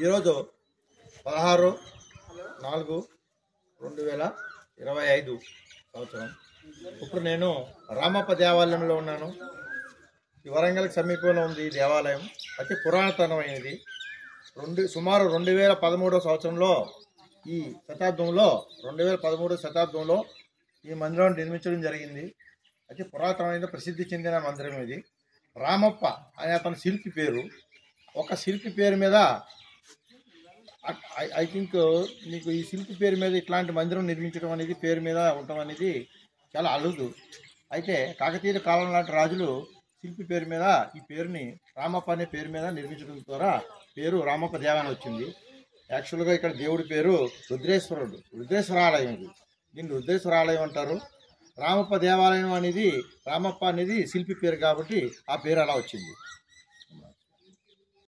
ఈరోజు 16/4/2025 సంవత్సరం. ఇప్పుడు నేను రామప్ప దేవాలయంలో ఉన్నాను. ఈ వరంగల్కి సమీపంలో ఉంది ఈ దేవాలయం. అతి పురాతనమైనది. సుమారు 2013 సంవత్సరంలో ఈ శతాబ్దంలో 2013 శతాబ్దంలో ఈ మందిరాన్ని నిర్మించడం జరిగింది. అతి పురాతనమైన ప్రసిద్ధి చెందిన మందిరం ఇది. రామప్ప అనే అతని శిల్పి పేరు. ఒక శిల్పి పేరు మీద ఐ థింక్ నీకు ఈ శిల్పి పేరు మీద ఇట్లాంటి మందిరం నిర్మించడం అనేది పేరు మీద ఉండటం అనేది చాలా అరుదు. అయితే కాకతీయ కాలం లాంటి రాజులు శిల్పి పేరు మీద ఈ పేరుని రామప్ప అనే పేరు మీద నిర్మించడం ద్వారా పేరు రామప్ప దేవాలయం వచ్చింది. యాక్చువల్గా ఇక్కడ దేవుడి పేరు రుద్రేశ్వరాలయం. ఇది దీన్ని రుద్రేశ్వరాలయం అంటారు. రామప్ప దేవాలయం అనేది రామప్ప అనేది శిల్పి పేరు కాబట్టి ఆ పేరు అలా వచ్చింది.